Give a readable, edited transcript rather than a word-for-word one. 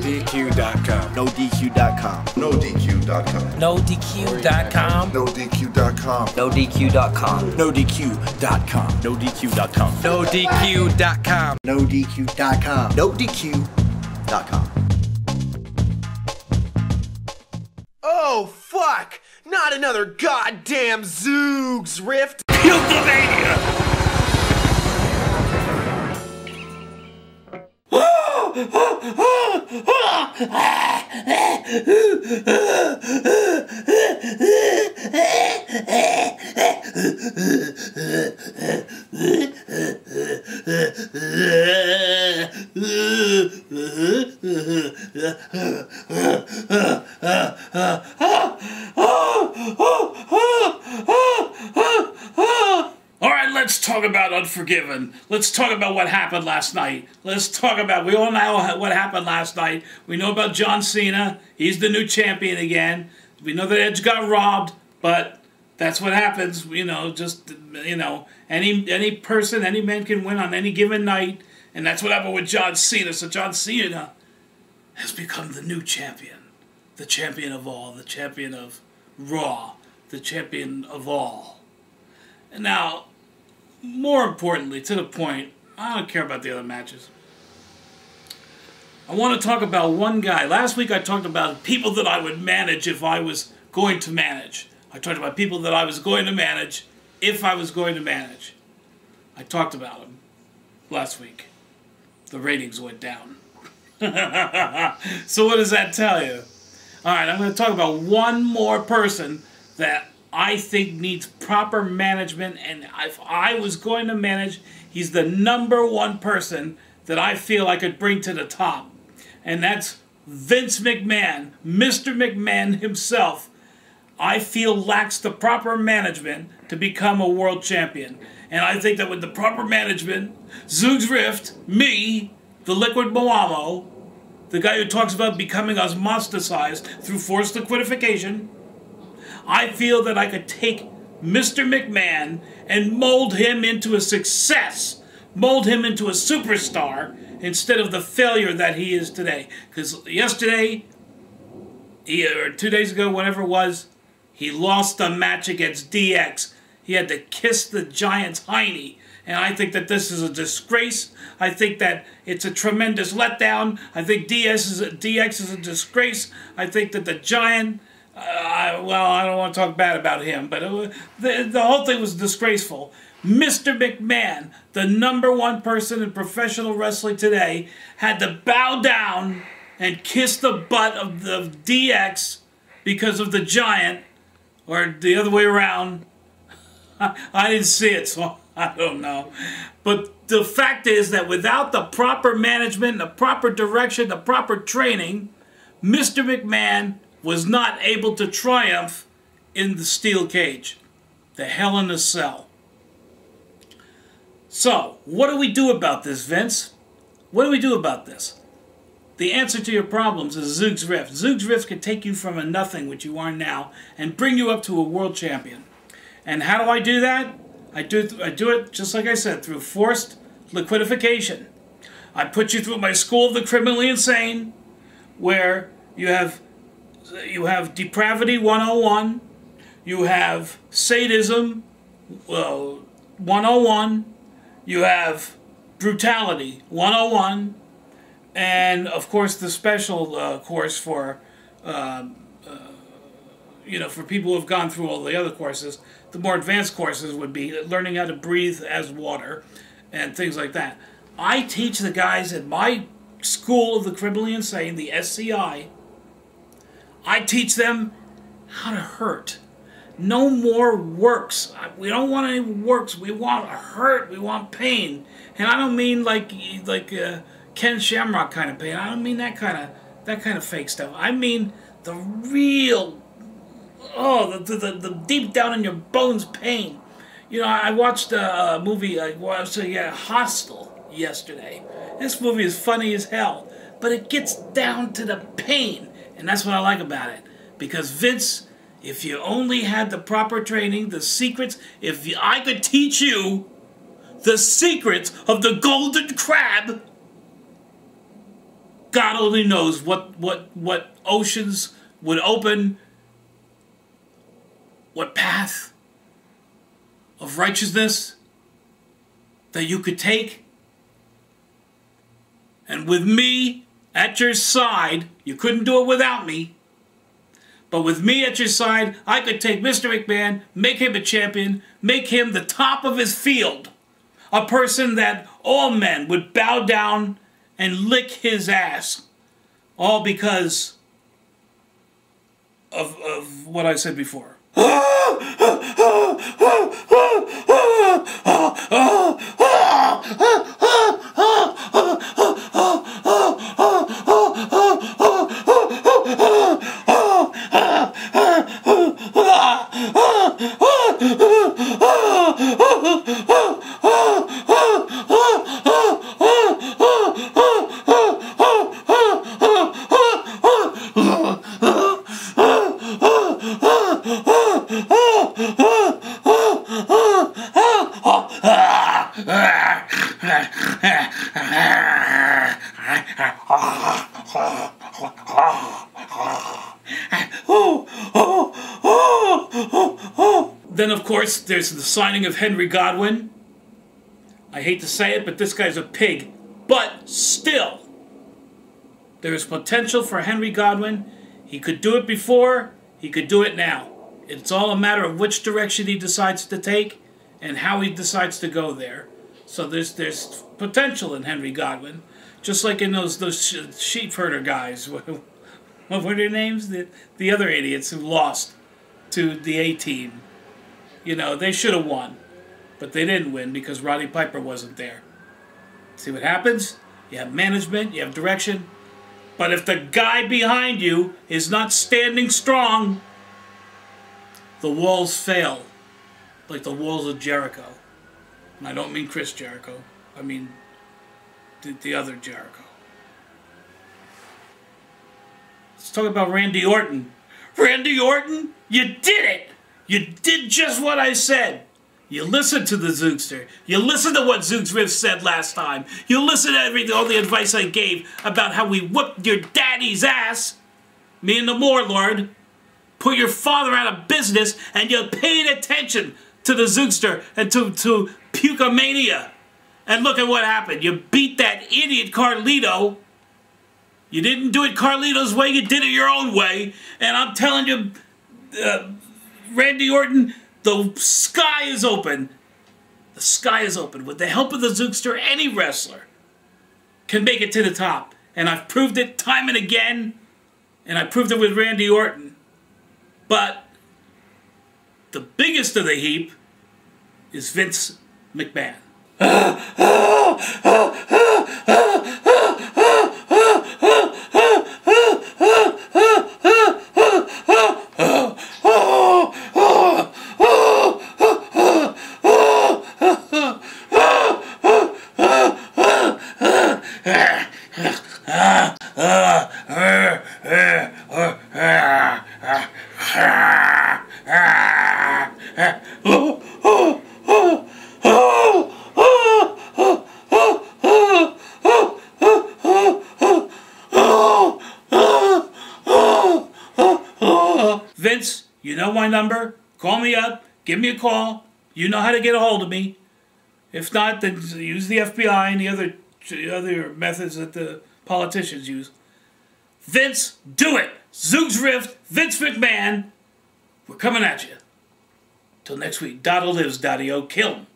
NoDQ.com. NoDQ.com. NoDQ.com. NoDQ.com. NoDQ.com. NoDQ.com. NoDQ.com. NoDQ.com. NoDQ.com. NoDQ.com. NoDQ.com. Oh, fuck! Not another goddamn Zoogz rift! Puke-A-Mania! Alright, let's talk about Unforgiven. Let's talk about what happened last night. Let's talk about, we all know what happened last night. We know about John Cena. He's the new champion again. We know that Edge got robbed, but that's what happens. You know, just, you know, any person, any man can win on any given night. And that's what happened with John Cena. So John Cena has become the new champion. The champion of all. The champion of Raw. The champion of all. And now, more importantly, to the point, I don't care about the other matches. I want to talk about one guy. Last week I talked about people that I would manage if I was going to manage. I talked about people that I was going to manage if I was going to manage. I talked about them last week. The ratings went down. So what does that tell you? Alright, I'm going to talk about one more person that I think needs proper management, and if I was going to manage, he's the #1 person that I feel I could bring to the top. And that's Vince McMahon. Mr. McMahon himself, I feel lacks the proper management to become a world champion. And I think that with the proper management, Zoogz Rift, me, the Liquid Moamo, the guy who talks about becoming osmosticized through forced liquidification, I feel that I could take Mr. McMahon and mold him into a success, mold him into a superstar, instead of the failure that he is today. Because yesterday, or 2 days ago, whenever it was, he lost a match against DX. He had to kiss the Giant's hiney. And I think that this is a disgrace. I think that it's a tremendous letdown. I think DX is a disgrace. I think that the Giant... well, I don't want to talk bad about him, but the whole thing was disgraceful. Mr. McMahon, the #1 person in professional wrestling today, had to bow down and kiss the butt of the DX because of the Giant, or the other way around. I didn't see it, so I don't know. But the fact is that without the proper management, the proper direction, the proper training, Mr. McMahon was not able to triumph in the steel cage, the Hell in a Cell. So, what do we do about this, Vince? What do we do about this? The answer to your problems is Zoogz Rift. Zoogz Rift can take you from a nothing, which you are now, and bring you up to a world champion. And how do I do that? I do it, just like I said, through forced liquidification. I put you through my school of the criminally insane, where you have depravity 101, you have sadism 101, you have brutality 101, and of course the special course for for people who have gone through all the other courses. The more advanced courses would be learning how to breathe as water and things like that. I teach the guys at my school of the criminally insane, the SCI, I teach them how to hurt. No more works. We don't want any works. We want hurt. We want pain. And I don't mean like Ken Shamrock kind of pain. I don't mean that kind of fake stuff. I mean the real, the deep down in your bones pain. You know, I watched a movie Hostel yesterday. This movie is funny as hell, but it gets down to the pain. And that's what I like about it. Because Vince, if you only had the proper training, the secrets, I could teach you the secrets of the golden crab, God only knows what oceans would open, what path of righteousness that you could take. And with me at your side, you couldn't do it without me, but with me at your side, I could take Mr. McMahon, make him a champion, make him the top of his field, a person that all men would bow down and lick his ass, all because of what I said before. Then, of course, there's the signing of Henry Godwinn. I hate to say it, but this guy's a pig. But still, there is potential for Henry Godwinn. He could do it before, he could do it now. It's all a matter of which direction he decides to take and how he decides to go there. So there's potential in Henry Godwinn. Just like in those sheep herder guys. What were their names? The other idiots who lost to the A-Team. You know, they should have won. But they didn't win because Roddy Piper wasn't there. See what happens? You have management, you have direction. But if the guy behind you is not standing strong, the walls fail. Like the walls of Jericho. And I don't mean Chris Jericho. I mean the other Jericho. Let's talk about Randy Orton. Randy Orton, you did it! You did just what I said. You listened to the Zoogster. You listened to what Zoogz Riff said last time. You listened to all the advice I gave about how we whooped your daddy's ass. Me and the Warlord. Put your father out of business, and you paid attention to the Zoogster and to Puke-A-Mania. And look at what happened. You beat that idiot Carlito. You didn't do it Carlito's way, you did it your own way. And I'm telling you, Randy Orton, the sky is open. The sky is open. With the help of the Zoogster, any wrestler can make it to the top. And I've proved it time and again. And I proved it with Randy Orton. But the biggest of the heap is Vince McMahon. Vince, you know my number. Call me up. Give me a call. You know how to get a hold of me. If not, then use the FBI and the other methods that the politicians use. Vince, do it. Zoogz Rift, Vince McMahon. We're coming at you. Till next week. Dotto lives, Daddy-O. Kill him.